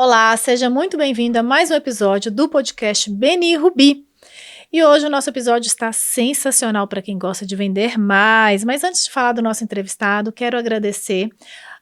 Olá, seja muito bem-vindo a mais um episódio do podcast Beni Rubi. E hoje o nosso episódio está sensacional para quem gosta de vender mais. Mas antes de falar do nosso entrevistado, quero agradecer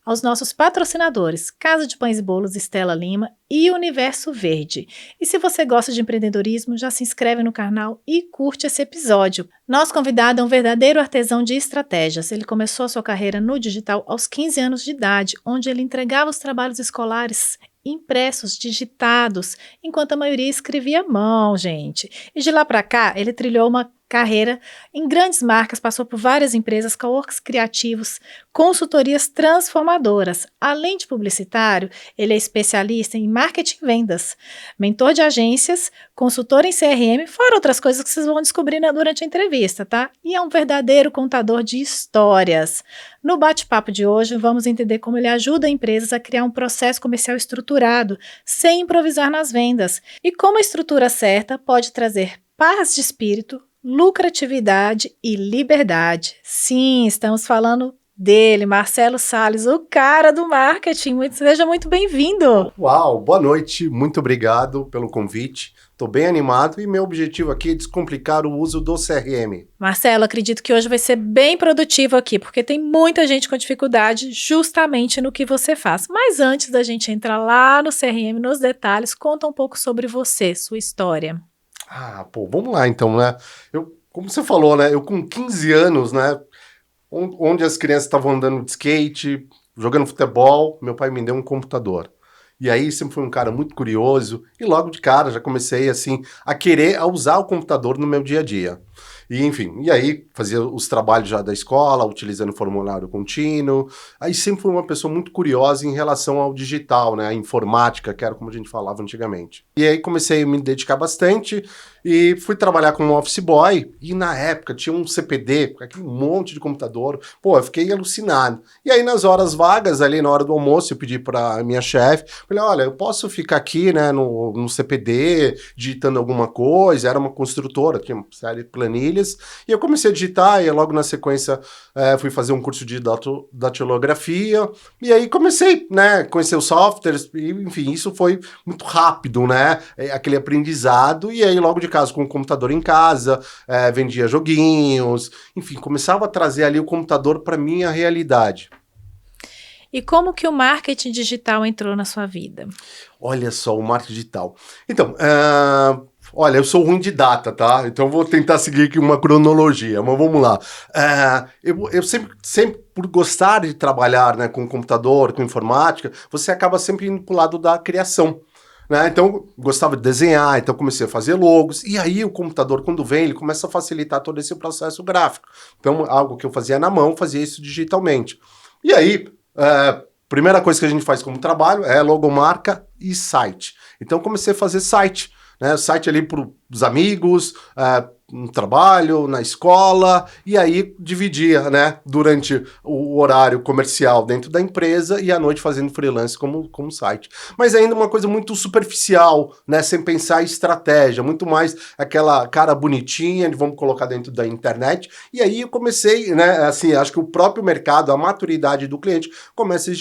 aos nossos patrocinadores, Casa de Pães e Bolos Estela Lima e Universo Verde. E se você gosta de empreendedorismo, já se inscreve no canal e curte esse episódio. Nosso convidado é um verdadeiro artesão de estratégias. Ele começou a sua carreira no digital aos 15 anos de idade, onde ele entregava os trabalhos escolares impressos, digitados, enquanto a maioria escrevia à mão, gente. E de lá para cá, ele trilhou uma carreira em grandes marcas, passou por várias empresas, coworks criativos, consultorias transformadoras. Além de publicitário, ele é especialista em marketing e vendas, mentor de agências, consultor em CRM, fora outras coisas que vocês vão descobrir durante a entrevista, tá? E é um verdadeiro contador de histórias. No bate-papo de hoje, vamos entender como ele ajuda empresas a criar um processo comercial estruturado, sem improvisar nas vendas, e como a estrutura certa pode trazer paz de espírito, lucratividade e liberdade. Sim, estamos falando dele, Marcelo Salles, o cara do marketing. Seja muito bem-vindo. Uau, boa noite, muito obrigado pelo convite. Estou bem animado e meu objetivo aqui é descomplicar o uso do CRM. Marcelo, acredito que hoje vai ser bem produtivo aqui, porque tem muita gente com dificuldade justamente no que você faz. Mas antes da gente entrar lá no CRM, nos detalhes, conta um pouco sobre você, sua história. Vamos lá então, né? Como você falou, né? Eu com 15 anos, né? Onde as crianças estavam andando de skate, jogando futebol, meu pai me deu um computador. E aí sempre fui um cara muito curioso e logo de cara já comecei assim a querer usar o computador no meu dia a dia. E enfim, e aí fazia os trabalhos já da escola, utilizando formulário contínuo. Aí sempre fui uma pessoa muito curiosa em relação ao digital, né? A informática, que era como a gente falava antigamente. E aí comecei a me dedicar bastante e fui trabalhar como office boy. E na época tinha um CPD, aquele monte de computador. Pô, eu fiquei alucinado. E aí nas horas vagas, ali na hora do almoço, eu pedi pra minha chefe, falei, olha, eu posso ficar aqui, né, no CPD, digitando alguma coisa. Era uma construtora, tinha uma série de planilhas. E eu comecei a digitar, e logo na sequência fui fazer um curso de datilografia, e aí comecei, né, conhecer os softwares, e, enfim, isso foi muito rápido, né, aquele aprendizado, e aí logo de casa com o computador em casa, vendia joguinhos, enfim, começava a trazer ali o computador para minha realidade. E como que o marketing digital entrou na sua vida? Olha só, o marketing digital. Então, olha, eu sou ruim de data, tá? Então vou tentar seguir aqui uma cronologia, mas vamos lá. Eu sempre, por gostar de trabalhar, né, com computador, com informática, você acaba sempre indo para o lado da criação. Né? Então, gostava de desenhar, então comecei a fazer logos, e aí o computador, quando vem, ele começa a facilitar todo esse processo gráfico. Então, algo que eu fazia na mão, fazia isso digitalmente. E aí, primeira coisa que a gente faz como trabalho é logomarca e site. Então, comecei a fazer site, né? Site ali para os amigos, no trabalho, na escola, e aí dividia, né, durante o horário comercial dentro da empresa e à noite fazendo freelance como site. Mas ainda uma coisa muito superficial, né, sem pensar em estratégia, muito mais aquela cara bonitinha de vamos colocar dentro da internet. E aí eu comecei, né, assim, acho que o próprio mercado, a maturidade do cliente começa a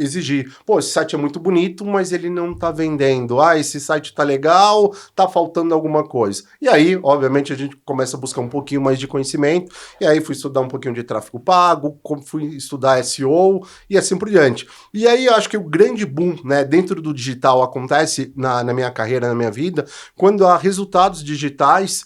exigir. Pô, esse site é muito bonito, mas ele não tá vendendo. Esse site tá legal, tá faltando alguma coisa. E aí, obviamente, a gente começa a buscar um pouquinho mais de conhecimento, e aí fui estudar um pouquinho de tráfego pago, fui estudar SEO e assim por diante. E aí eu acho que o grande boom, né, dentro do digital acontece na minha carreira, na minha vida, quando há resultados digitais,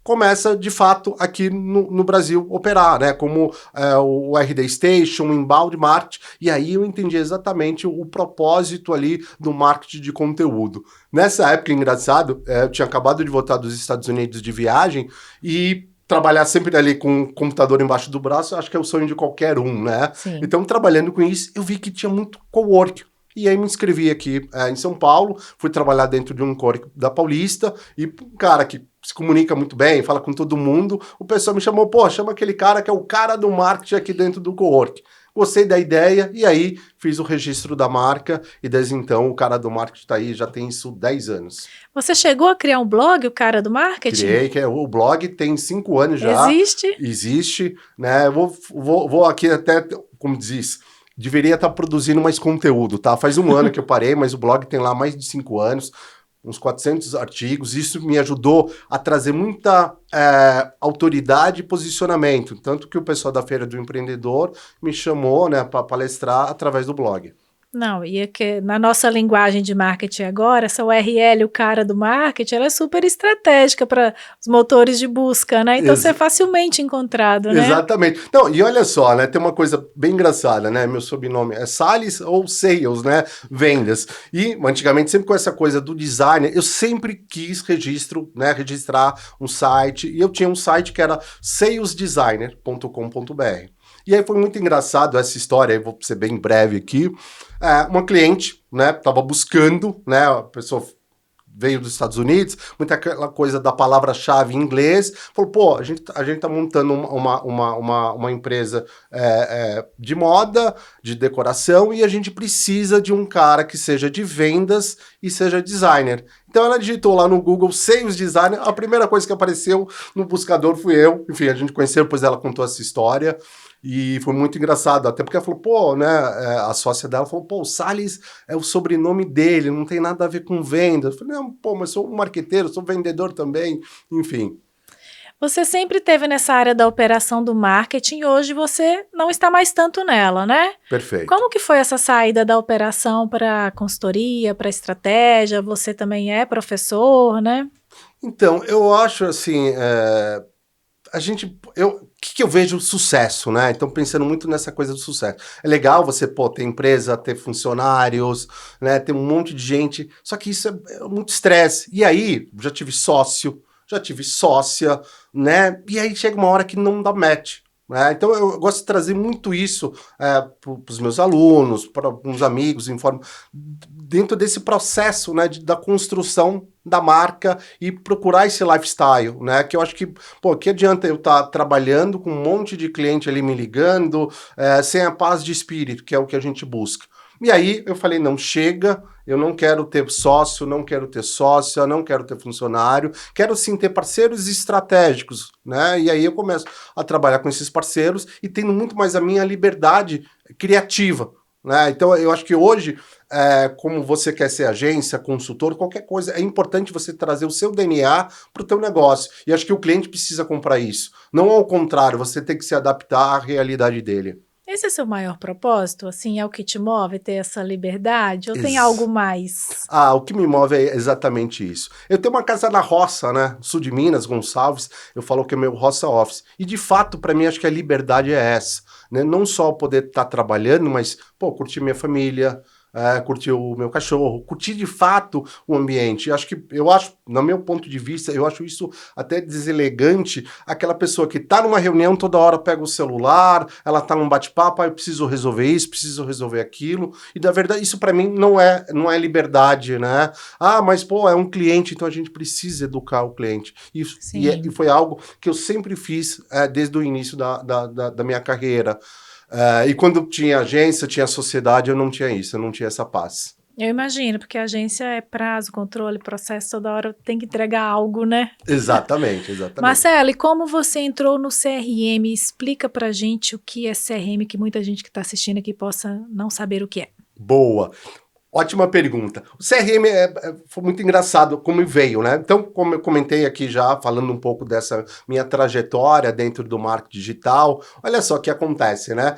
começa, de fato, aqui no Brasil operar, né? Como o RD Station, o Inbound Marketing, e aí eu entendi exatamente o propósito ali do marketing de conteúdo. Nessa época, engraçado, eu tinha acabado de voltar dos Estados Unidos de viagem e trabalhar sempre ali com o computador embaixo do braço, acho que é o sonho de qualquer um, né? Sim. Então, trabalhando com isso, eu vi que tinha muito coworking. E aí me inscrevi aqui em São Paulo, fui trabalhar dentro de um coworking da Paulista, e um cara que se comunica muito bem, fala com todo mundo, o pessoal me chamou, pô, chama aquele cara que é o cara do marketing aqui dentro do coworking. Gostei da ideia, e aí fiz o registro da marca, e desde então o cara do marketing está aí, já tem isso 10 anos. Você chegou a criar um blog, o cara do marketing? Criei, o blog tem 5 anos já. Existe? Existe, né? Vou aqui até, como diz, deveria estar produzindo mais conteúdo, tá? Faz um ano que eu parei, mas o blog tem lá mais de 5 anos, uns 400 artigos. Isso me ajudou a trazer muita autoridade e posicionamento. Tanto que o pessoal da Feira do Empreendedor me chamou, né, para palestrar através do blog. Não, e é que na nossa linguagem de marketing agora, essa URL, o cara do marketing, ela é super estratégica para os motores de busca, né? Então você é facilmente encontrado, né? Exatamente. Não, e olha só, né? Tem uma coisa bem engraçada, né? Meu sobrenome é Salles ou Sales, né? Vendas. E antigamente, sempre com essa coisa do design, eu sempre quis registrar um site. E eu tinha um site que era salesdesigner.com.br. E aí foi muito engraçado essa história, eu vou ser bem breve aqui. Uma cliente, né, estava buscando, né, a pessoa veio dos Estados Unidos, muita aquela coisa da palavra-chave em inglês, falou, pô, a gente tá montando uma empresa de moda, de decoração, e a gente precisa de um cara que seja de vendas e seja designer. Então ela digitou lá no Google Sales Designer, a primeira coisa que apareceu no buscador fui eu, enfim, a gente conheceu, depois ela contou essa história, e foi muito engraçado, até porque ela falou, pô, né, a sócia dela falou, pô, o Salles é o sobrenome dele, não tem nada a ver com venda. Eu falei, não, pô, mas sou um marqueteiro, sou vendedor também, enfim. Você sempre esteve nessa área da operação do marketing, hoje você não está mais tanto nela, né? Perfeito. Como que foi essa saída da operação para consultoria, para estratégia? Você também é professor, né? Então, eu acho assim, o que eu vejo sucesso, né? Então, pensando muito nessa coisa do sucesso. É legal você, pô, ter empresa, ter funcionários, né? Ter um monte de gente, só que isso é muito estresse. E aí, já tive sócio, já tive sócia, né? E aí chega uma hora que não dá match. Então eu gosto de trazer muito isso para os meus alunos, para alguns amigos, dentro desse processo, né, da construção da marca e procurar esse lifestyle, né, que eu acho que, pô, que adianta eu estar trabalhando com um monte de cliente ali me ligando, sem a paz de espírito, que é o que a gente busca. E aí eu falei, não, chega, eu não quero ter sócio, não quero ter sócia, não quero ter funcionário, quero sim ter parceiros estratégicos, né? E aí eu começo a trabalhar com esses parceiros e tendo muito mais a minha liberdade criativa, né? Então eu acho que hoje, como você quer ser agência, consultor, qualquer coisa, é importante você trazer o seu DNA para o teu negócio. E acho que o cliente precisa comprar isso. Não ao contrário, você tem que se adaptar à realidade dele. Esse é seu maior propósito? Assim, é o que te move, ter essa liberdade? Ou tem algo mais? O que me move é exatamente isso. Eu tenho uma casa na roça, né? Sul de Minas, Gonçalves. Eu falo que é meu roça office. E, de fato, para mim, acho que a liberdade é essa. Né? Não só poder estar trabalhando, mas, pô, curtir minha família, curtir o meu cachorro, curtir de fato o ambiente. Eu acho, no meu ponto de vista, eu acho isso até deselegante, aquela pessoa que tá numa reunião, toda hora pega o celular, ela tá num bate-papo, eu preciso resolver isso, preciso resolver aquilo, e na verdade isso para mim não é liberdade, né? Mas pô, é um cliente, então a gente precisa educar o cliente. E foi algo que eu sempre fiz desde o início da minha carreira. E quando tinha agência, tinha sociedade, eu não tinha isso, eu não tinha essa paz. Eu imagino, porque a agência é prazo, controle, processo, toda hora tem que entregar algo, né? Exatamente. Marcelo, e como você entrou no CRM? Explica pra gente o que é CRM, que muita gente que está assistindo aqui possa não saber o que é. Boa. Ótima pergunta. O CRM foi muito engraçado como veio, né? Então, como eu comentei aqui já, falando um pouco dessa minha trajetória dentro do marketing digital, olha só o que acontece, né?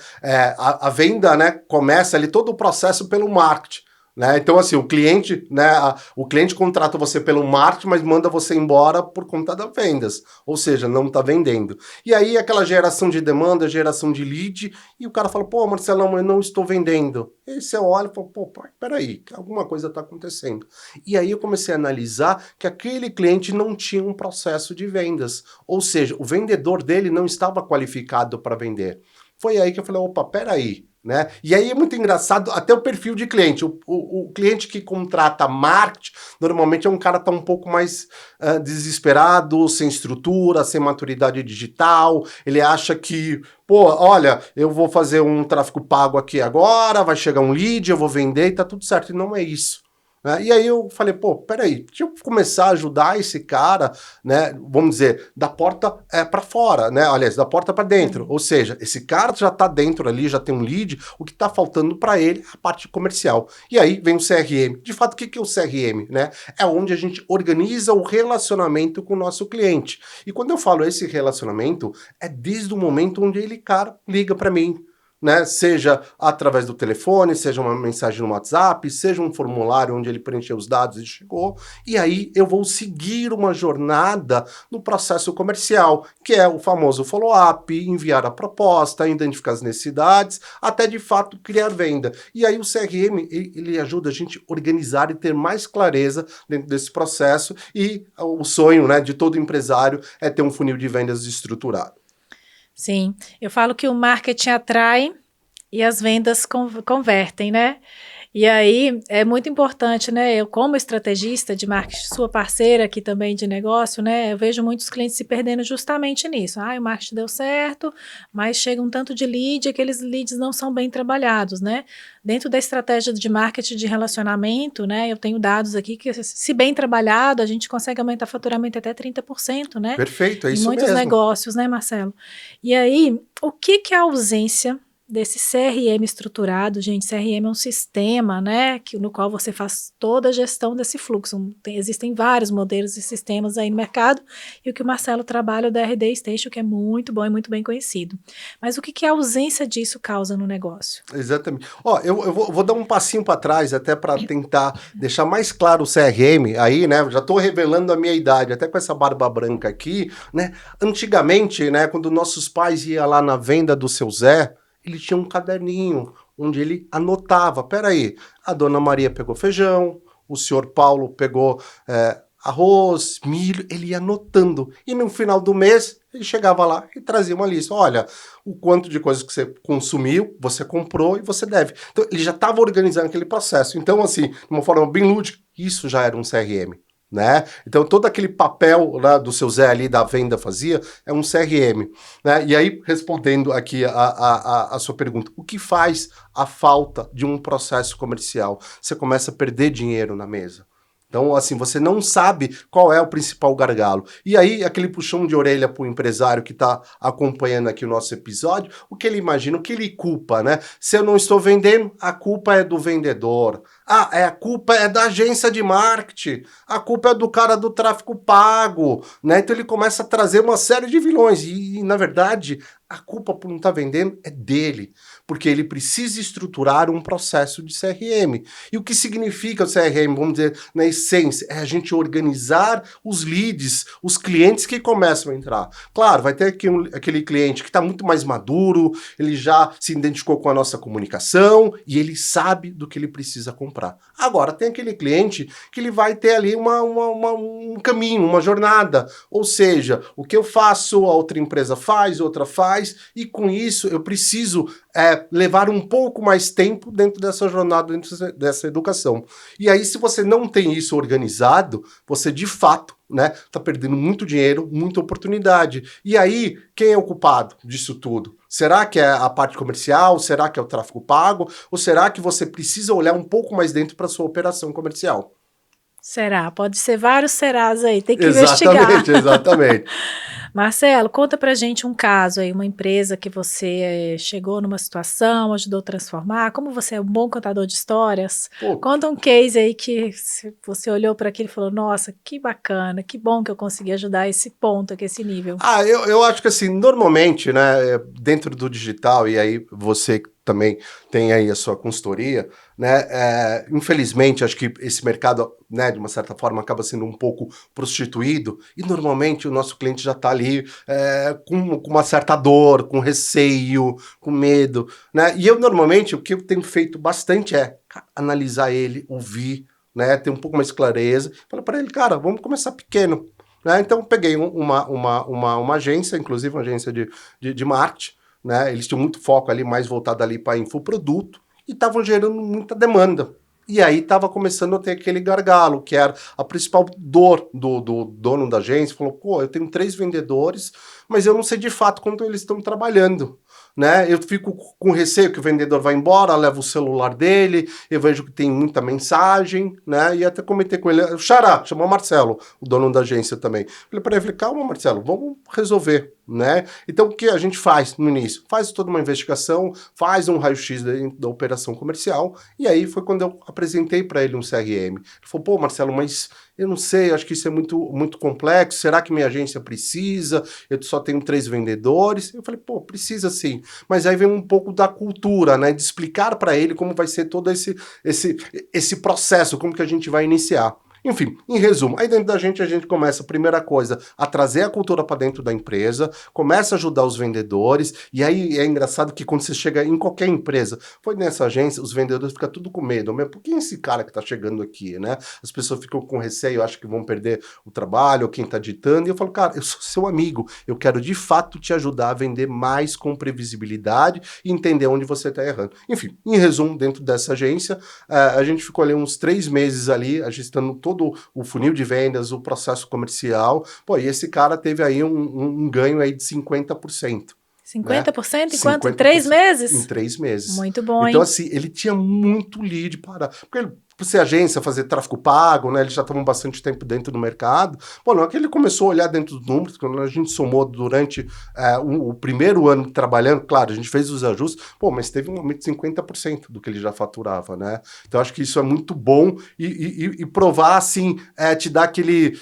A venda, né, começa ali todo o processo pelo marketing. Né? Então, assim, o cliente contrata você pelo marketing, mas manda você embora por conta das vendas. Ou seja, não está vendendo. E aí, aquela geração de demanda, geração de lead, e o cara fala, pô, Marcelão, eu não estou vendendo. E aí você olha e fala, pô, peraí, alguma coisa está acontecendo. E aí eu comecei a analisar que aquele cliente não tinha um processo de vendas. Ou seja, o vendedor dele não estava qualificado para vender. Foi aí que eu falei, opa, peraí. Né? E aí é muito engraçado até o perfil de cliente. O cliente que contrata marketing, normalmente é um cara que tá um pouco mais desesperado, sem estrutura, sem maturidade digital. Ele acha que, pô, olha, eu vou fazer um tráfego pago aqui agora, vai chegar um lead, eu vou vender e tá tudo certo. E não é isso. né? E aí eu falei, pô, peraí, deixa eu começar a ajudar esse cara, né, vamos dizer, da porta para fora, né, aliás, da porta para dentro, ou seja, esse cara já está dentro ali, já tem um lead, o que está faltando para ele é a parte comercial. E aí vem o CRM. De fato, o que é o CRM, né? É onde a gente organiza o relacionamento com o nosso cliente. E quando eu falo esse relacionamento, é desde o momento onde ele, cara, liga para mim, né? Seja através do telefone, seja uma mensagem no WhatsApp, seja um formulário onde ele preencheu os dados e chegou, e aí eu vou seguir uma jornada no processo comercial, que é o famoso follow-up, enviar a proposta, identificar as necessidades, até de fato criar venda. E aí o CRM, ele ajuda a gente a organizar e ter mais clareza dentro desse processo, e o sonho, né, de todo empresário é ter um funil de vendas estruturado. Sim, eu falo que o marketing atrai e as vendas convertem, né? E aí é muito importante, né? Eu, como estrategista de marketing, sua parceira aqui também de negócio, né? Eu vejo muitos clientes se perdendo justamente nisso. Ah, o marketing deu certo, mas chega um tanto de lead e aqueles leads não são bem trabalhados, né? Dentro da estratégia de marketing de relacionamento, né? Eu tenho dados aqui que, se bem trabalhado, a gente consegue aumentar faturamento até 30%, né? Perfeito, é Em isso muitos mesmo. negócios, né, Marcelo? E aí, o que é a ausência desse CRM estruturado? Gente, CRM é um sistema, né, no qual você faz toda a gestão desse fluxo. Existem vários modelos e sistemas aí no mercado, e o que o Marcelo trabalha é o da RD Station, que é muito bom e muito bem conhecido. Mas o que a ausência disso causa no negócio? Exatamente. Ó, eu vou dar um passinho para trás até para tentar deixar mais claro o CRM aí, né? Já estou revelando a minha idade, até com essa barba branca aqui, né? Antigamente, né, quando nossos pais iam lá na venda do seu Zé, ele tinha um caderninho onde ele anotava. Peraí, a dona Maria pegou feijão, o senhor Paulo pegou arroz, milho, ele ia anotando. E no final do mês, ele chegava lá e trazia uma lista. Olha, o quanto de coisas que você consumiu, você comprou e você deve. Então, ele já estava organizando aquele processo. Então, assim, de uma forma bem lúdica, isso já era um CRM. Né? Então todo aquele papel, né, do seu Zé ali da venda fazia é um CRM, né? E aí, respondendo aqui a sua pergunta, o que faz a falta de um processo comercial? Você começa a perder dinheiro na mesa. Então, assim, você não sabe qual é o principal gargalo. E aí, aquele puxão de orelha para o empresário que está acompanhando aqui o nosso episódio, o que ele imagina, o que ele culpa, né? Se eu não estou vendendo, a culpa é do vendedor. Ah, a culpa é da agência de marketing. A culpa é do cara do tráfego pago, né? Então ele começa a trazer uma série de vilões. E na verdade, a culpa por não estar vendendo é dele, porque ele precisa estruturar um processo de CRM. E o que significa o CRM, vamos dizer, na essência, é a gente organizar os leads, os clientes que começam a entrar. Claro, vai ter aquele cliente que está muito mais maduro, ele já se identificou com a nossa comunicação e ele sabe do que ele precisa comprar. Agora, tem aquele cliente que ele vai ter ali um caminho, uma jornada, ou seja, o que eu faço, a outra empresa faz, outra faz, e com isso eu preciso levar um pouco mais tempo dentro dessa jornada, dentro dessa educação. E aí, se você não tem isso organizado, você de fato, né, tá perdendo muito dinheiro, muita oportunidade. E aí, quem é o culpado disso tudo? Será que é a parte comercial? Será que é o tráfego pago? Ou será que você precisa olhar um pouco mais dentro para sua operação comercial? Será? Pode ser vários serás aí, tem que Exatamente, investigar. exatamente. Marcelo, conta pra gente um caso aí, uma empresa que você chegou numa situação, ajudou a transformar. Como você é um bom contador de histórias, Pô, conta um case aí que você olhou para aquilo e falou, nossa, que bacana, que bom que eu consegui ajudar a esse ponto aqui, esse nível. eu acho que assim, normalmente, né, dentro do digital, e aí você também tem aí a sua consultoria, né, infelizmente, acho que esse mercado, né, de uma certa forma, acaba sendo um pouco prostituído, e normalmente o nosso cliente já está ali com uma certa dor, com receio, com medo, né, e eu normalmente, o que eu tenho feito bastante é analisar ele, ouvir, né, ter um pouco mais de clareza, falar para ele, cara, vamos começar pequeno, né? Então, peguei uma agência, inclusive uma agência de marketing, né? Eles tinham muito foco ali, mais voltado ali para infoproduto, e estavam gerando muita demanda. E aí estava começando a ter aquele gargalo, que era a principal dor do dono da agência. Falou, pô, eu tenho 3 vendedores, mas eu não sei de fato quanto eles estão trabalhando. né? Eu fico com receio que o vendedor vai embora, leva o celular dele, eu vejo que tem muita mensagem, né? E até comentei com ele, o Xará, chamou Marcelo, o dono da agência também. Falei para ele, calma, Marcelo, vamos resolver, né? Então, o que a gente faz no início? Faz toda uma investigação, faz um raio-x da operação comercial, e aí foi quando eu apresentei para ele um CRM. Ele falou, pô, Marcelo, mas eu não sei, acho que isso é muito complexo, será que minha agência precisa? Eu só tenho 3 vendedores. Eu falei, pô, precisa sim. Mas aí vem um pouco da cultura, né, de explicar para ele como vai ser todo esse processo, como que a gente vai iniciar. Enfim, em resumo, aí dentro da gente a gente começa, primeira coisa, a trazer a cultura para dentro da empresa, começa a ajudar os vendedores, e aí é engraçado que quando você chega em qualquer empresa, foi nessa agência, os vendedores ficam tudo com medo, mas por que esse cara que tá chegando aqui, né? As pessoas ficam com receio, acham que vão perder o trabalho, ou quem tá ditando, e eu falo, cara, eu sou seu amigo, eu quero de fato te ajudar a vender mais com previsibilidade e entender onde você tá errando. Enfim, em resumo, dentro dessa agência, a gente ficou ali uns 3 meses ali, agitando todo o funil de vendas, o processo comercial. Pô, e esse cara teve aí um ganho aí de 50%. 50%? Né? Em quanto? Em 3 meses? Em 3 meses. Muito bom, então, hein? assim, ele tinha muito lead para... Porque ele, por ser agência, fazer tráfego pago, né? Eles já estavam bastante tempo dentro do mercado. Pô, não é que ele começou a olhar dentro dos números, quando a gente somou durante o primeiro ano trabalhando, claro, a gente fez os ajustes, pô, mas teve um aumento de 50% do que ele já faturava, né? Então, acho que isso é muito bom e provar, assim, te dar aquele...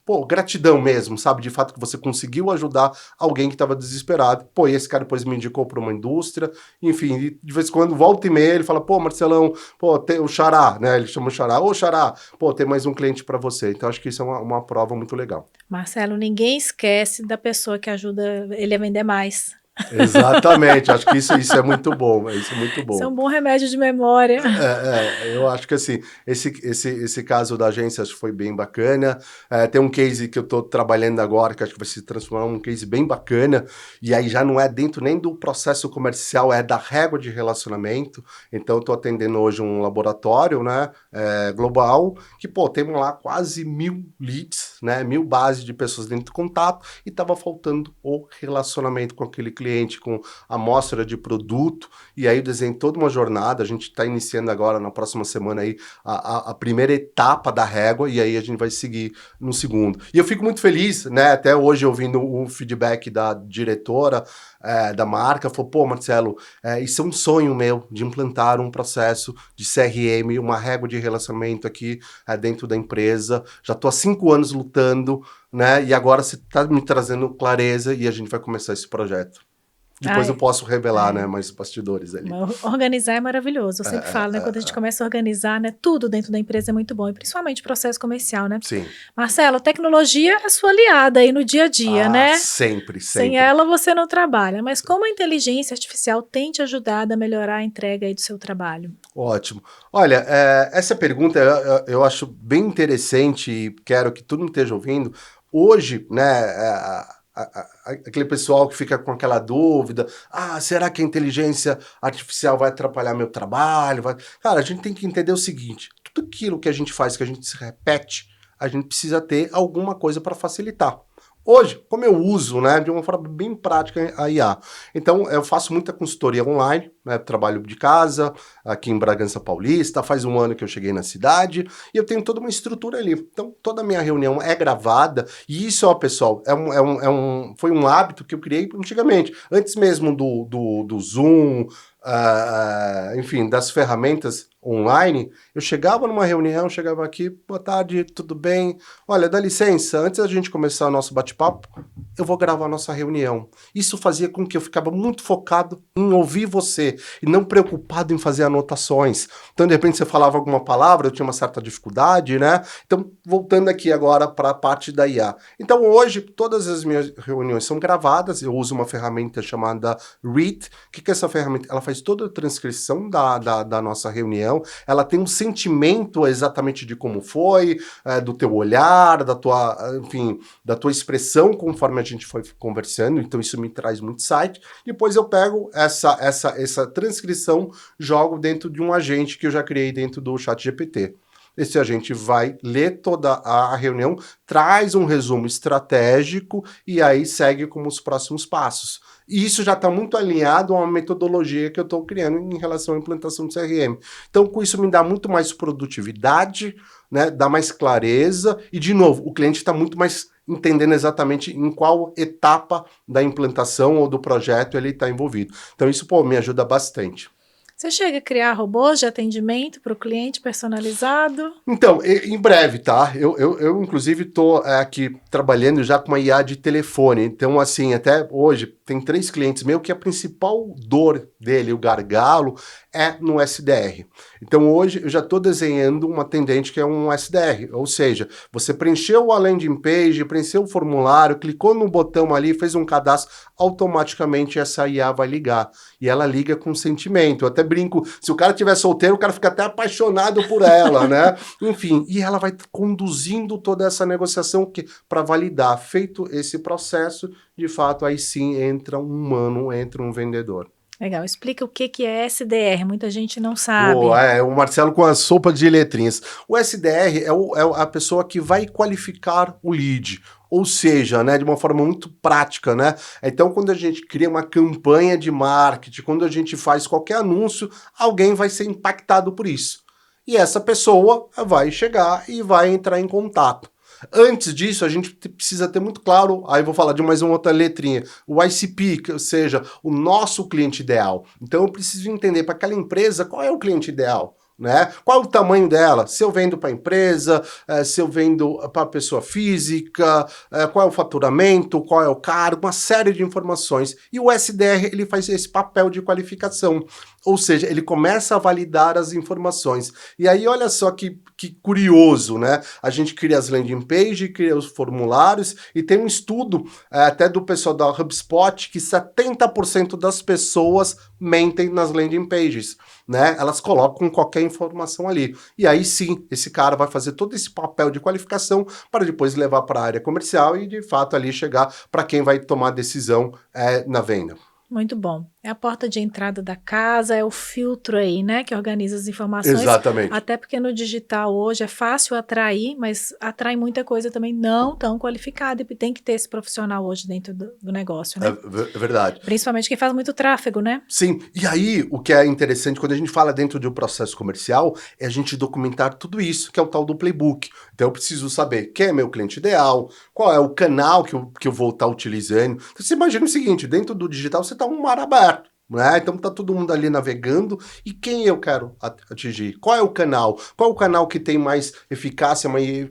pô, gratidão mesmo, sabe? De fato que você conseguiu ajudar alguém que estava desesperado. Pô, e esse cara depois me indicou para uma indústria, enfim, e de vez em quando volta e meia ele fala, pô, Marcelão, pô, tem o Xará, né? Ele chama o Xará, ô Xará, pô, tem mais um cliente para você. Então acho que isso é uma prova muito legal. Marcelo, ninguém esquece da pessoa que ajuda ele a vender mais. Exatamente, acho que isso é muito bom, isso é muito bom. Isso é um bom remédio de memória. Eu acho que assim, esse caso da agência acho que foi bem bacana. Tem um case que eu estou trabalhando agora, que acho que vai se transformar num case bem bacana, e aí já não é dentro nem do processo comercial, é da régua de relacionamento. Então, eu estou atendendo hoje um laboratório, né, global, que, pô, temos lá quase 1.000 leads, né, 1.000 bases de pessoas dentro do contato, e estava faltando o relacionamento com aquele cliente, com a amostra de produto, e aí eu desenhei toda uma jornada. A gente está iniciando agora, na próxima semana, aí, a primeira etapa da régua, e aí a gente vai seguir no segundo. E eu fico muito feliz, né, até hoje ouvindo o feedback da diretora da marca, falou, pô, Marcelo, isso é um sonho meu, de implantar um processo de CRM, uma régua de relacionamento aqui dentro da empresa. Já estou há 5 anos lutando, né, e agora você está me trazendo clareza e a gente vai começar esse projeto. Depois eu posso revelar, né, mais bastidores ali. Organizar é maravilhoso. Eu sempre falo, né, quando a gente começa a organizar, né, tudo dentro da empresa é muito bom, e principalmente o processo comercial, né? Sim. Marcelo, a tecnologia é sua aliada aí no dia a dia, né? Sempre. Sem ela você não trabalha. Mas como a inteligência artificial tem te ajudado a melhorar a entrega aí do seu trabalho? Ótimo. Olha, essa pergunta eu acho bem interessante e quero que todo mundo esteja ouvindo. Hoje, né, aquele pessoal que fica com aquela dúvida, será que a inteligência artificial vai atrapalhar meu trabalho? Cara, a gente tem que entender o seguinte, tudo aquilo que a gente faz, que a gente se repete, a gente precisa ter alguma coisa para facilitar. Hoje, como eu uso, né, de uma forma bem prática a IA, então eu faço muita consultoria online, né, trabalho de casa, aqui em Bragança Paulista, faz 1 ano que eu cheguei na cidade, e eu tenho toda uma estrutura ali. Então, toda a minha reunião é gravada, e isso, ó, pessoal, foi um hábito que eu criei antigamente, antes mesmo do Zoom, enfim, das ferramentas online. Eu chegava numa reunião, chegava aqui, boa tarde, tudo bem? Olha, dá licença, antes da gente começar o nosso bate-papo, eu vou gravar a nossa reunião. Isso fazia com que eu ficava muito focado em ouvir você e não preocupado em fazer anotações. Então, de repente, você falava alguma palavra, eu tinha uma certa dificuldade, né? Então, voltando aqui agora para a parte da IA. Então, hoje, todas as minhas reuniões são gravadas, eu uso uma ferramenta chamada Read. O que é essa ferramenta? Ela faz toda a transcrição da nossa reunião, ela tem um sentimento exatamente de como foi, do teu olhar, enfim, da tua expressão conforme a gente foi conversando, então isso me traz muito insight. Depois eu pego essa transcrição, jogo dentro de um agente que eu já criei dentro do ChatGPT. esse agente vai ler toda a reunião, traz um resumo estratégico e aí segue como os próximos passos. E isso já está muito alinhado a uma metodologia que eu estou criando em relação à implantação do CRM. Então, com isso me dá muito mais produtividade, né, dá mais clareza e, de novo, o cliente está muito mais entendendo exatamente em qual etapa da implantação ou do projeto ele está envolvido. Então, isso, me ajuda bastante. Você chega a criar robôs de atendimento para o cliente personalizado? Então, em breve, tá? Eu inclusive, estou aqui trabalhando já com uma IA de telefone. Então, assim, até hoje, tem 3 clientes meus que a principal dor dele, o gargalo, é no SDR. Então, hoje, eu já estou desenhando uma atendente que é um SDR. Ou seja, você preencheu a landing page, preencheu o formulário, clicou no botão ali, fez um cadastro, automaticamente essa IA vai ligar. E ela liga com sentimento. Eu até brinco, se o cara estiver solteiro, o cara fica até apaixonado por ela, né? Enfim, e ela vai conduzindo toda essa negociação para validar. Feito esse processo, de fato, aí sim entra um humano, entra um vendedor. Legal, explica o que é SDR, muita gente não sabe. O Marcelo com a sopa de letrinhas. O SDR é a pessoa que vai qualificar o lead, ou seja, né, de uma forma muito prática, né? Então, quando a gente cria uma campanha de marketing, quando a gente faz qualquer anúncio, alguém vai ser impactado por isso. E essa pessoa vai chegar e vai entrar em contato. Antes disso, a gente precisa ter muito claro, aí vou falar de mais uma outra letrinha, o ICP, ou seja, o nosso cliente ideal. Então eu preciso entender para aquela empresa qual é o cliente ideal. Né? Qual é o tamanho dela? Se eu vendo para a empresa, se eu vendo para a pessoa física, qual é o faturamento, qual é o cargo, uma série de informações. E o SDR, ele faz esse papel de qualificação, ou seja, ele começa a validar as informações. E aí, olha só que curioso, né? A gente cria as landing page, cria os formulários, e tem um estudo até do pessoal da HubSpot que 70% das pessoas mentem nas landing pages, né? Elas colocam qualquer informação ali. E aí sim, esse cara vai fazer todo esse papel de qualificação para depois levar para a área comercial e de fato ali chegar para quem vai tomar a decisão na venda. Muito bom. É a porta de entrada da casa, é o filtro aí, né, que organiza as informações. Exatamente. Até porque no digital hoje é fácil atrair, mas atrai muita coisa também não tão qualificada e tem que ter esse profissional hoje dentro do negócio, né? É verdade. Principalmente quem faz muito tráfego, né? Sim, e aí o que é interessante quando a gente fala dentro de um processo comercial é a gente documentar tudo isso, que é o tal do playbook. Então eu preciso saber quem é meu cliente ideal, qual é o canal que eu vou estar utilizando. Então, você imagina o seguinte, dentro do digital você está um mar aberto. Né? Então tá todo mundo ali navegando e quem eu quero atingir? Qual é o canal? Qual é o canal que tem mais eficácia,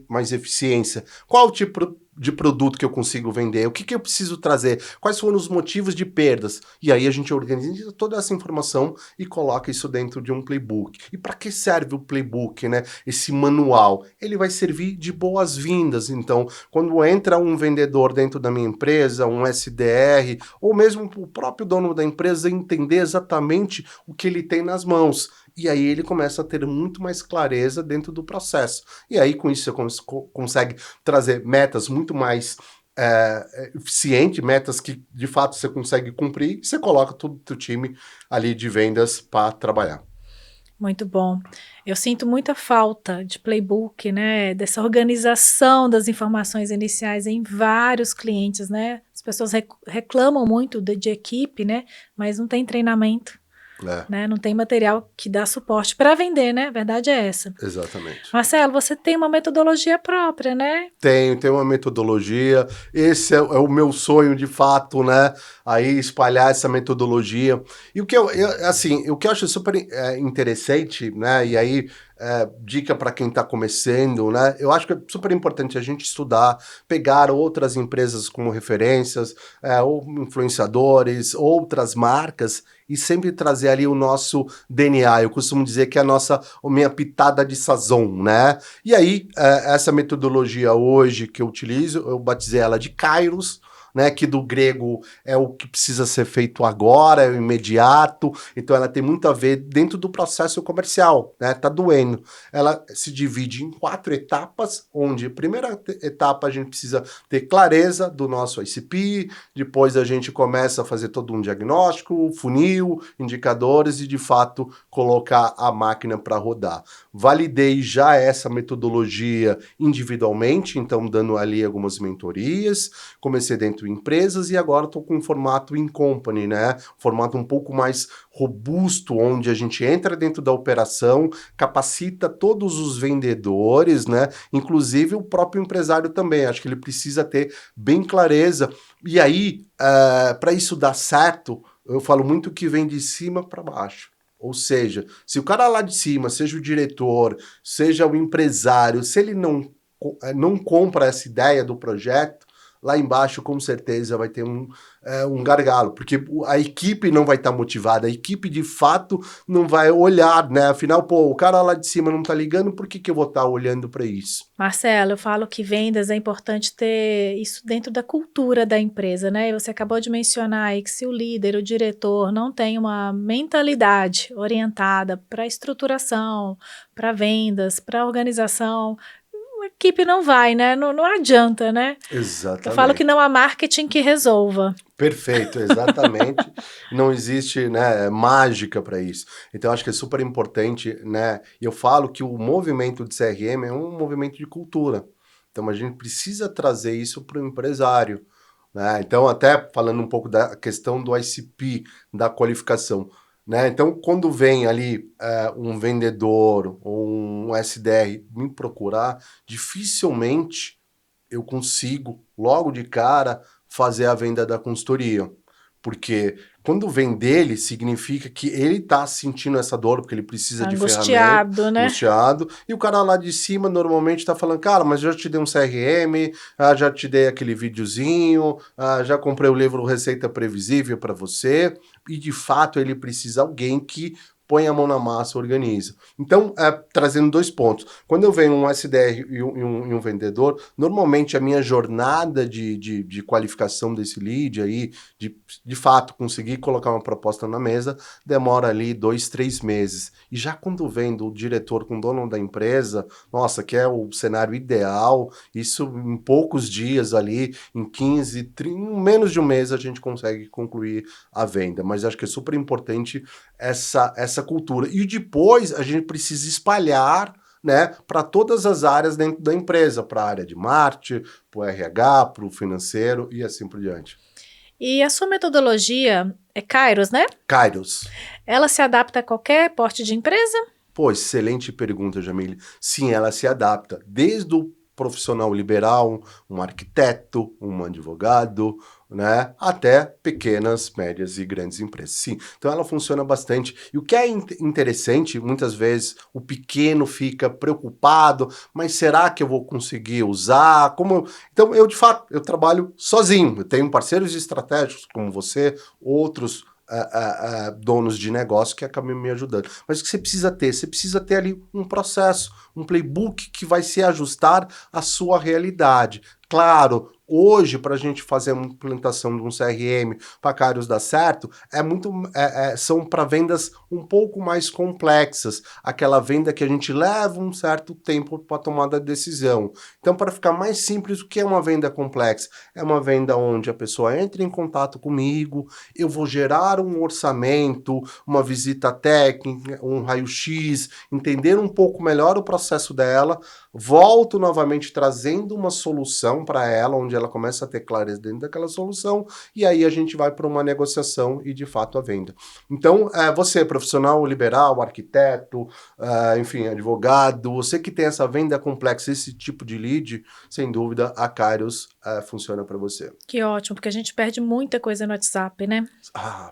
mais eficiência? Qual o tipo de produto que eu consigo vender? O que eu preciso trazer? Quais foram os motivos de perdas? E aí a gente organiza toda essa informação e coloca isso dentro de um playbook. E para que serve o playbook, né? Esse manual? Ele vai servir de boas-vindas. Então, quando entra um vendedor dentro da minha empresa, um SDR, ou mesmo o próprio dono da empresa entender exatamente o que ele tem nas mãos. E aí ele começa a ter muito mais clareza dentro do processo. E aí com isso você consegue trazer metas muito mais eficientes, metas que de fato você consegue cumprir, e você coloca todo o teu time ali de vendas para trabalhar. Muito bom. Eu sinto muita falta de playbook, né, dessa organização das informações iniciais em vários clientes, né? As pessoas reclamam muito de equipe, né, mas não tem treinamento. Né? Não tem material que dá suporte para vender, né? A verdade é essa. Exatamente. Marcelo, você tem uma metodologia própria, né? Tenho uma metodologia. Esse é o meu sonho, de fato, né? Aí espalhar essa metodologia. E o que o que eu acho super interessante, né? E aí dica para quem está começando, né? Eu acho que é super importante a gente estudar, pegar outras empresas como referências, ou influenciadores, outras marcas e sempre trazer ali o nosso DNA. Eu costumo dizer que é a minha pitada de sazon, né? E aí, essa metodologia hoje que eu utilizo, eu batizei ela de Kairos, né, que do grego é o que precisa ser feito agora, é o imediato, então ela tem muito a ver dentro do processo comercial, né, tá doendo. Ela se divide em 4 etapas, onde a primeira etapa a gente precisa ter clareza do nosso ICP, depois a gente começa a fazer todo um diagnóstico, funil, indicadores e de fato colocar a máquina para rodar. Validei já essa metodologia individualmente, então dando ali algumas mentorias, comecei dentro de empresas e agora estou com um formato in company, né? Formato um pouco mais robusto, onde a gente entra dentro da operação, capacita todos os vendedores, né? Inclusive o próprio empresário também. Acho que ele precisa ter bem clareza. E aí, para isso dar certo, eu falo muito que vem de cima para baixo. Ou seja, se o cara lá de cima, seja o diretor, seja o empresário, se ele não compra essa ideia do projeto, lá embaixo com certeza vai ter um gargalo, porque a equipe não vai estar motivada, a equipe de fato não vai olhar, né? Afinal, pô, o cara lá de cima não tá ligando, por que eu vou estar olhando para isso? Marcelo, eu falo que vendas é importante ter isso dentro da cultura da empresa, né? E você acabou de mencionar aí que se o líder, o diretor não tem uma mentalidade orientada para estruturação, para vendas, para organização, a equipe não vai, né? Não adianta, né? Eu falo que Exatamente. não há marketing que resolva. Perfeito, exatamente. Não existe, né, mágica para isso. Então, acho que é super importante, né? E eu falo que o movimento de CRM é um movimento de cultura. Então, a gente precisa trazer isso para o empresário, né? Então, até falando um pouco da questão do ICP, da qualificação, né? Então, quando vem ali um vendedor ou um SDR me procurar, dificilmente eu consigo, logo de cara, fazer a venda da consultoria. Porque quando vem dele, significa que ele está sentindo essa dor, porque ele precisa de ferramenta, Angustiado, né? angustiado, e o cara lá de cima normalmente está falando, cara, mas eu já te dei um CRM, já te dei aquele videozinho, já comprei o livro Receita Previsível para você, e de fato ele precisa de alguém que põe a mão na massa, organiza. Então, trazendo 2 pontos. Quando eu venho um SDR e um vendedor, normalmente a minha jornada de qualificação desse lead aí, de fato conseguir colocar uma proposta na mesa, demora ali 2, 3 meses. E já quando vem do diretor com o dono da empresa, nossa, que é o cenário ideal, isso em poucos dias ali, em 15, 30, em menos de um mês a gente consegue concluir a venda. Mas acho que é super importante essa cultura. E depois a gente precisa espalhar, né, para todas as áreas dentro da empresa, para a área de marketing, para o RH, para o financeiro e assim por diante. E a sua metodologia é Kairos, né? Kairos. Ela se adapta a qualquer porte de empresa? Pô, excelente pergunta, Jamile. Sim, ela se adapta desde o profissional liberal, um arquiteto, um advogado, né, até pequenas, médias e grandes empresas. Sim, então ela funciona bastante. E o que é interessante, muitas vezes o pequeno fica preocupado, mas será que eu vou conseguir usar? Então eu de fato, eu trabalho sozinho. Eu tenho parceiros estratégicos como você, outros donos de negócio que acabam me ajudando. Mas o que você precisa ter? Você precisa ter ali um processo, um playbook que vai se ajustar à sua realidade. Claro, hoje, para a gente fazer uma implantação de um CRM para Kairos dar certo, são para vendas um pouco mais complexas. Aquela venda que a gente leva um certo tempo para tomar a decisão. Então, para ficar mais simples, o que é uma venda complexa? É uma venda onde a pessoa entra em contato comigo, eu vou gerar um orçamento, uma visita técnica, um raio-x, entender um pouco melhor o processo dela, volto novamente trazendo uma solução para ela, onde ela começa a ter clareza dentro daquela solução, e aí a gente vai para uma negociação e de fato a venda. Então, você, profissional liberal, arquiteto, enfim, advogado, você que tem essa venda complexa, esse tipo de lead, sem dúvida, a Kairos funciona para você. Que ótimo, porque a gente perde muita coisa no WhatsApp, né?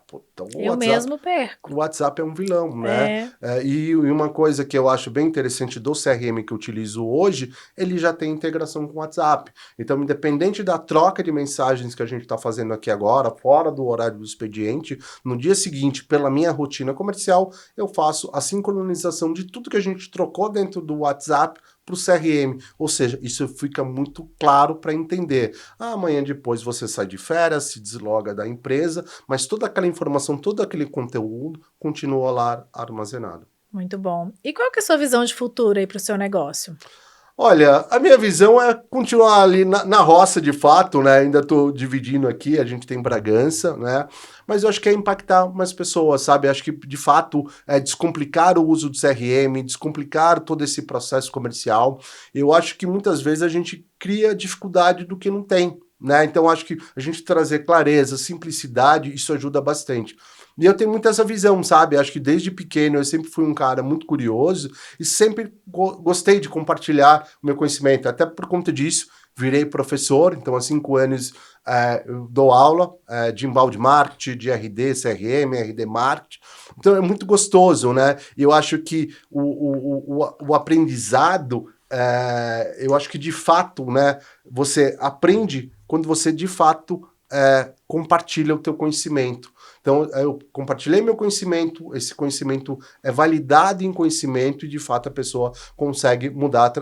Pô, então o Eu WhatsApp. mesmo perco. O WhatsApp é um vilão, né? E uma coisa que eu acho bem interessante do CRM que eu utilizo hoje, ele já tem integração com o WhatsApp. Então, independente Independente da troca de mensagens que a gente está fazendo aqui agora, fora do horário do expediente, no dia seguinte, pela minha rotina comercial, eu faço a sincronização de tudo que a gente trocou dentro do WhatsApp para o CRM. Ou seja, isso fica muito claro para entender. Amanhã depois você sai de férias, se desloga da empresa, mas toda aquela informação, todo aquele conteúdo continua lá armazenado. Muito bom. E qual que é a sua visão de futuro aí para o seu negócio? Olha, a minha visão é continuar ali na roça, de fato, né? Ainda estou dividindo aqui, a gente tem Bragança, né? Mas eu acho que é impactar mais pessoas, sabe? Acho que, de fato, é descomplicar o uso do CRM, descomplicar todo esse processo comercial. Eu acho que muitas vezes a gente cria dificuldade do que não tem, né? Então, acho que a gente trazer clareza, simplicidade, isso ajuda bastante. E eu tenho muito essa visão, sabe? Acho que desde pequeno eu sempre fui um cara muito curioso e sempre gostei de compartilhar o meu conhecimento. Até por conta disso, virei professor. Então, há 5 anos eu dou aula de inbound marketing, de RD, CRM, RD marketing. Então, é muito gostoso, né? E eu acho que o aprendizado, eu acho que de fato, né? Você aprende quando você de fato compartilha o teu conhecimento. Então, eu compartilhei meu conhecimento, esse conhecimento é validado em conhecimento e, de fato, a pessoa consegue mudar,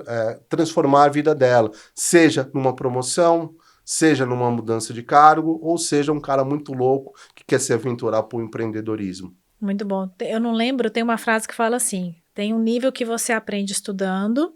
transformar a vida dela, seja numa promoção, seja numa mudança de cargo, ou seja um cara muito louco que quer se aventurar para o empreendedorismo. Muito bom. Eu não lembro, tem uma frase que fala assim, tem um nível que você aprende estudando,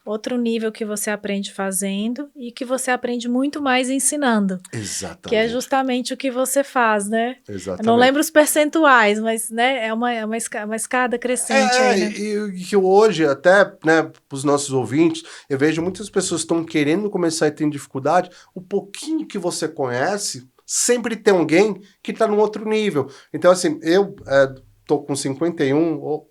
outro nível que você aprende fazendo e que você aprende muito mais ensinando. Exatamente. Que é justamente o que você faz, né? Exatamente. Eu não lembro os percentuais, mas né, é uma escada crescente aí, né? E que hoje, até né, para os nossos ouvintes, eu vejo muitas pessoas que estão querendo começar e têm dificuldade. O pouquinho que você conhece, sempre tem alguém que está num outro nível. Então, assim, eu tô com 51...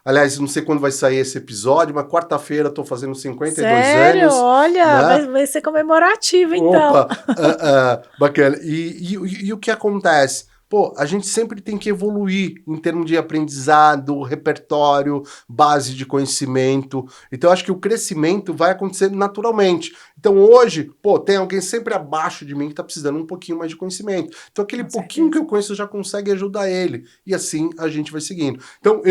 Aliás, não sei quando vai sair esse episódio, mas quarta-feira estou fazendo 52 Sério? anos. Olha, Né? vai ser comemorativo, então. Opa, bacana. E o que acontece? Pô, a gente sempre tem que evoluir em termos de aprendizado, repertório, base de conhecimento. Então, eu acho que o crescimento vai acontecer naturalmente. Então, hoje, pô, tem alguém sempre abaixo de mim que está precisando um pouquinho mais de conhecimento. Então, aquele pouquinho que eu conheço já consegue ajudar ele. E assim a gente vai seguindo. Então,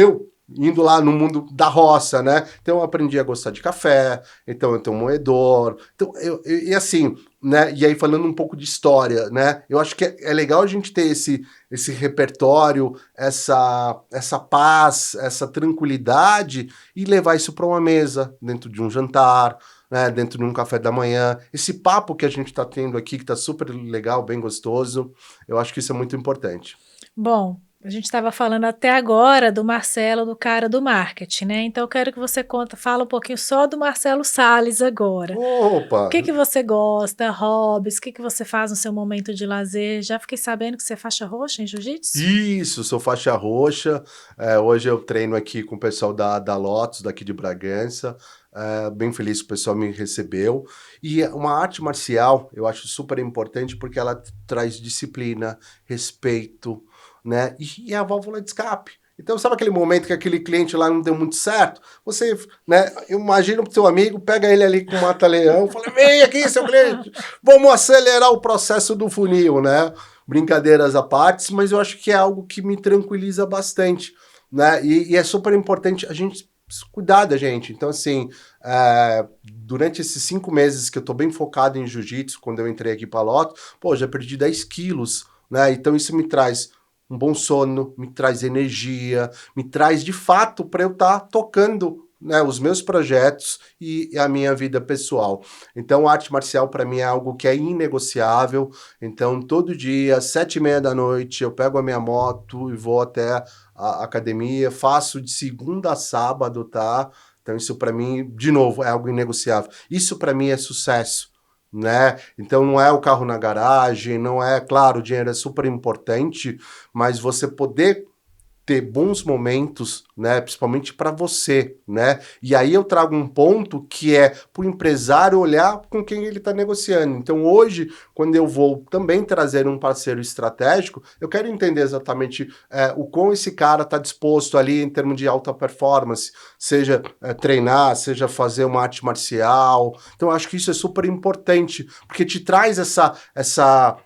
indo lá no mundo da roça, né? Então eu aprendi a gostar de café, então eu tenho um moedor, então e assim, né? E aí falando um pouco de história, né? Eu acho que é legal a gente ter esse repertório, essa paz, essa tranquilidade e levar isso para uma mesa, dentro de um jantar, né? Dentro de um café da manhã. Esse papo que a gente está tendo aqui, que está super legal, bem gostoso, eu acho que isso é muito importante. Bom, a gente estava falando até agora do Marcelo, do cara do marketing, né? Então eu quero que você fala um pouquinho só do Marcelo Salles agora. Opa! O que você gosta, hobbies, o que você faz no seu momento de lazer? Já fiquei sabendo que você é faixa roxa em jiu-jitsu? Isso, sou faixa roxa. Hoje eu treino aqui com o pessoal da Lotus, daqui de Bragança. Bem feliz que o pessoal me recebeu. E uma arte marcial eu acho super importante porque ela traz disciplina, respeito, né? E a válvula de escape. Então, sabe aquele momento que aquele cliente lá não deu muito certo? Você, né, imagina o teu amigo, pega ele ali com o mata-leão, fala, vem aqui, seu cliente, vamos acelerar o processo do funil, né? Brincadeiras à parte, mas eu acho que é algo que me tranquiliza bastante, né? E é super importante a gente cuidar da gente. Então, assim, durante esses 5 meses que eu tô bem focado em jiu-jitsu, quando eu entrei aqui para Loto, pô, já perdi 10 quilos, né? Então, isso me traz um bom sono, me traz energia, me traz de fato para eu estar tocando, né, os meus projetos e a minha vida pessoal. Então, a arte marcial para mim é algo que é inegociável. Então, todo dia, às 7h30 da noite, eu pego a minha moto e vou até a academia, faço de segunda a sábado, tá? Então, isso para mim, de novo, é algo inegociável. Isso para mim é sucesso. Né? Então não é o carro na garagem, não é, claro, o dinheiro é super importante, mas você poder ter bons momentos, né, principalmente para você, né? E aí eu trago um ponto que é para o empresário olhar com quem ele está negociando. Então hoje, quando eu vou também trazer um parceiro estratégico, eu quero entender exatamente o quão esse cara está disposto ali em termos de alta performance, seja treinar, seja fazer uma arte marcial. Então eu acho que isso é super importante, porque te traz essa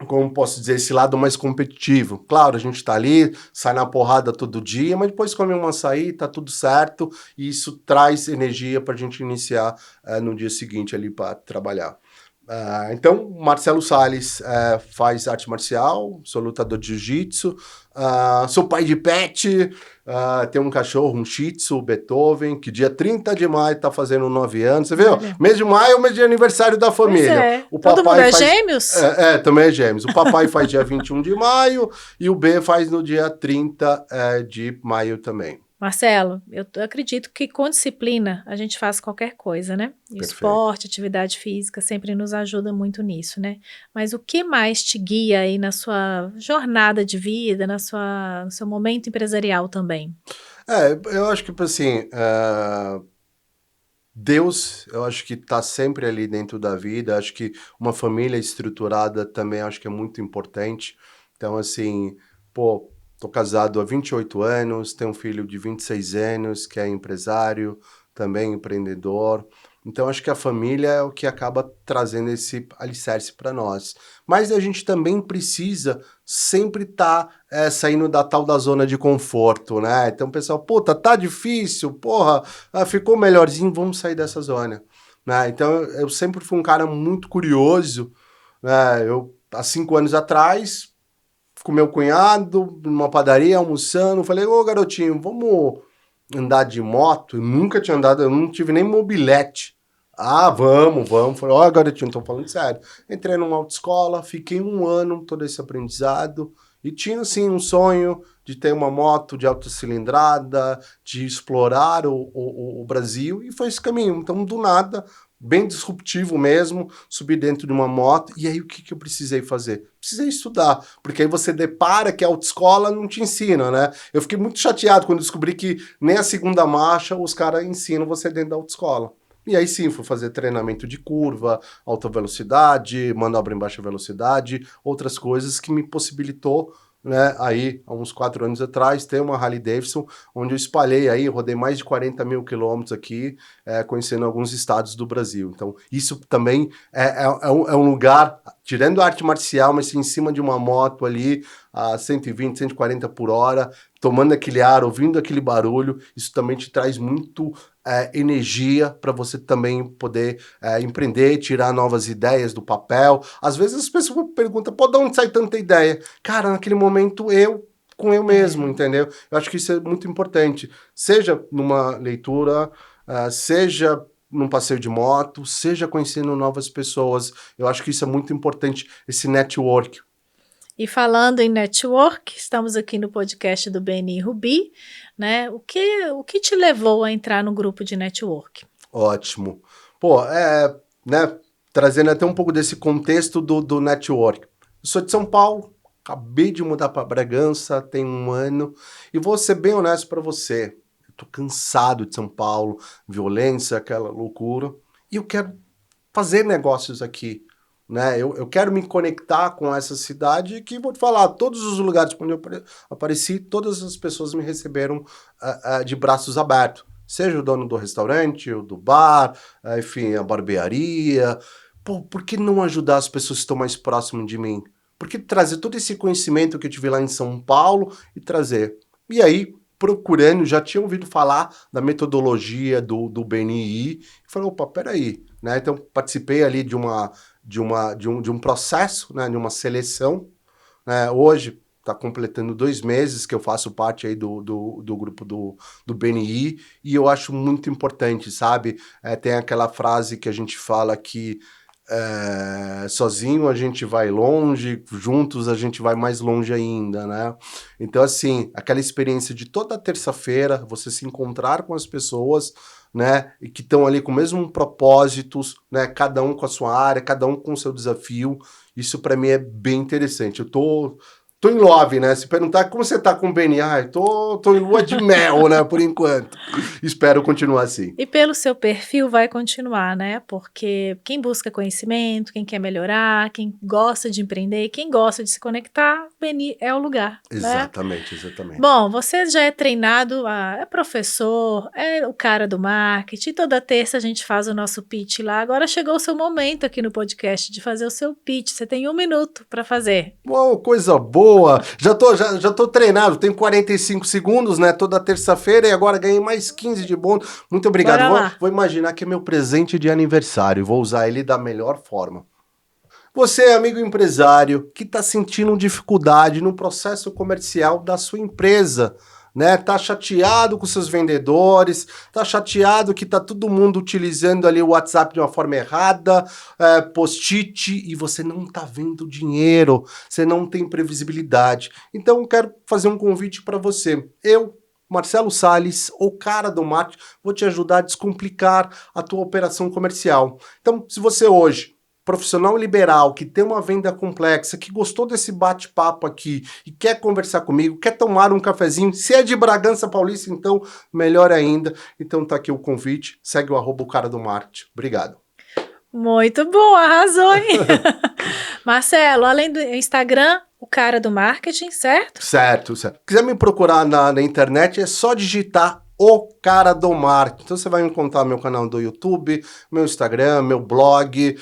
como posso dizer, esse lado mais competitivo. Claro, a gente tá ali, sai na porrada todo dia, mas depois come um açaí, tá tudo certo, e isso traz energia pra gente iniciar no dia seguinte ali para trabalhar. Então, Marcelo Salles faz arte marcial, sou lutador de jiu-jitsu, sou pai de pet, tenho um cachorro, um Shih Tzu, Beethoven, que dia 30 de maio tá fazendo 9 anos. Você viu? Olha. Mês de maio é o mês de aniversário da família. Pois é. O Todo mundo papai é faz... gêmeos? também é gêmeos. O papai faz dia 21 de maio e o B faz no dia 30 de maio também. Marcelo, eu acredito que com disciplina a gente faz qualquer coisa, né? E o esporte, atividade física sempre nos ajuda muito nisso, né? Mas o que mais te guia aí na sua jornada de vida, no seu momento empresarial também? Eu acho que, assim, Deus, eu acho que está sempre ali dentro da vida, acho que uma família estruturada também acho que é muito importante. Então, assim, pô, tô casado há 28 anos, tenho um filho de 26 anos, que é empresário, também empreendedor. Então, acho que a família é o que acaba trazendo esse alicerce para nós. Mas a gente também precisa sempre estar saindo da tal da zona de conforto, né? Então, o pessoal, puta, tá difícil, porra, ficou melhorzinho, vamos sair dessa zona. Né? Então, eu sempre fui um cara muito curioso, né? Há 5 anos atrás, com meu cunhado, numa padaria, almoçando, falei, ô garotinho, vamos andar de moto? Eu nunca tinha andado, eu não tive nem mobilete. Vamos. Falei, ó, garotinho, tô falando sério. Entrei numa autoescola, fiquei 1 ano, todo esse aprendizado, e tinha, assim, um sonho de ter uma moto de alta cilindrada, de explorar o Brasil, e foi esse caminho. Então, do nada, bem disruptivo mesmo, subir dentro de uma moto, e aí o que eu precisei fazer? Precisei estudar, porque aí você depara que a autoescola não te ensina, né? Eu fiquei muito chateado quando descobri que nem a segunda marcha os caras ensinam você dentro da autoescola. E aí sim, fui fazer treinamento de curva, alta velocidade, manobra em baixa velocidade, outras coisas que me possibilitou, né, aí, há uns 4 anos atrás, ter uma Harley Davidson, onde eu espalhei aí, rodei mais de 40 mil quilômetros aqui, conhecendo alguns estados do Brasil. Então, isso também é um lugar, tirando a arte marcial, mas em cima de uma moto ali, a 120, 140 por hora, tomando aquele ar, ouvindo aquele barulho, isso também te traz muito energia para você também poder empreender, tirar novas ideias do papel. Às vezes as pessoas perguntam, pô, de onde sai tanta ideia? Cara, naquele momento com eu mesmo, entendeu? Eu acho que isso é muito importante. Seja numa leitura, seja num passeio de moto, seja conhecendo novas pessoas. Eu acho que isso é muito importante, esse network. E falando em network, estamos aqui no podcast do BNI Rubi, né? O que te levou a entrar no grupo de network? Ótimo. Pô, né, trazendo até um pouco desse contexto do network. Eu sou de São Paulo, acabei de mudar para Bragança, tem 1 ano, e vou ser bem honesto para você. Eu tô cansado de São Paulo, violência, aquela loucura, e eu quero fazer negócios aqui. Né? Eu quero me conectar com essa cidade que, vou te falar, todos os lugares onde eu apareci, todas as pessoas me receberam de braços abertos. Seja o dono do restaurante, o do bar, enfim, a barbearia. Pô, por que não ajudar as pessoas que estão mais próximas de mim? Por que trazer todo esse conhecimento que eu tive lá em São Paulo e trazer? E aí, procurando, já tinha ouvido falar da metodologia do BNI, e falei, opa, peraí, né? Então, participei ali de um processo, né? De uma seleção, né? Hoje, está completando 2 meses que eu faço parte aí do grupo do BNI, e eu acho muito importante, sabe? Tem aquela frase que a gente fala que sozinho a gente vai longe, juntos a gente vai mais longe ainda, né? Então, assim, aquela experiência de toda terça-feira, você se encontrar com as pessoas, né, e que estão ali com o mesmo propósitos, né, cada um com a sua área, cada um com o seu desafio, isso para mim é bem interessante. Eu tô Tô em love, né? Se perguntar como você tá com o Beni, tô em lua de mel, né? Por enquanto. Espero continuar assim. E pelo seu perfil vai continuar, né? Porque quem busca conhecimento, quem quer melhorar, quem gosta de empreender, quem gosta de se conectar, Beni é o lugar, né? Exatamente. Bom, você já é treinado, é professor, é o cara do marketing, toda terça a gente faz o nosso pitch lá. Agora chegou o seu momento aqui no podcast de fazer o seu pitch. Você tem 1 minuto para fazer. Uou, coisa boa! Já tô treinado, tenho 45 segundos, né? Toda terça-feira e agora ganhei mais 15 de bônus. Muito obrigado. Bora lá. Vou imaginar que é meu presente de aniversário. Vou usar ele da melhor forma. Você, amigo empresário, que está sentindo dificuldade no processo comercial da sua empresa, né? Tá chateado com seus vendedores, tá chateado que tá todo mundo utilizando ali o WhatsApp de uma forma errada, post-it, e você não tá vendo dinheiro, você não tem previsibilidade. Então, eu quero fazer um convite para você. Marcelo Salles, o cara do marketing, vou te ajudar a descomplicar a tua operação comercial. Então, se você hoje profissional liberal, que tem uma venda complexa, que gostou desse bate-papo aqui e quer conversar comigo, quer tomar um cafezinho, se é de Bragança Paulista, então melhor ainda. Então tá aqui o convite, segue o @o cara do marketing. Obrigado. Muito bom, arrasou, hein? Marcelo, além do Instagram, o cara do marketing, certo? Certo. Quiser me procurar na internet, é só digitar o cara do marketing. Então você vai encontrar meu canal do YouTube, meu Instagram, meu blog,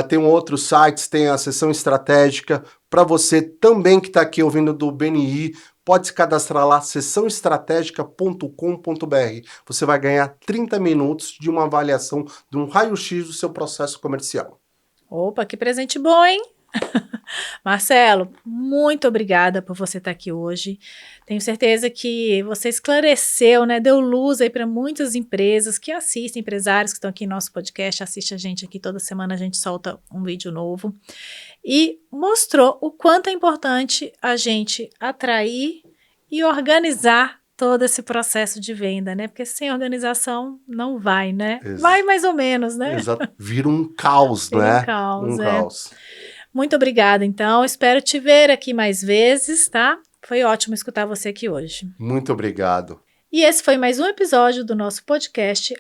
tem outros sites, tem a seção estratégica. Para você também que está aqui ouvindo do BNI, pode se cadastrar lá, seçãoestratégica.com.br. Você vai ganhar 30 minutos de uma avaliação de um raio-x do seu processo comercial. Opa, que presente bom, hein? Marcelo, muito obrigada por você estar aqui hoje. Tenho certeza que você esclareceu, né? Deu luz aí para muitas empresas que assistem, empresários que estão aqui no nosso podcast, assistem a gente aqui toda semana, a gente solta um vídeo novo. E mostrou o quanto é importante a gente atrair e organizar todo esse processo de venda, né? Porque sem organização não vai, né? Vai mais ou menos, né? Exato. Vira um caos, né? Um caos. Muito obrigada, então. Espero te ver aqui mais vezes, tá? Foi ótimo escutar você aqui hoje. Muito obrigado. E esse foi mais um episódio do nosso podcast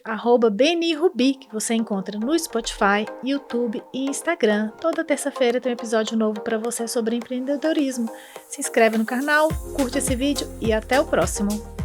@BNIRubi, que você encontra no Spotify, YouTube e Instagram. Toda terça-feira tem um episódio novo para você sobre empreendedorismo. Se inscreve no canal, curte esse vídeo e até o próximo.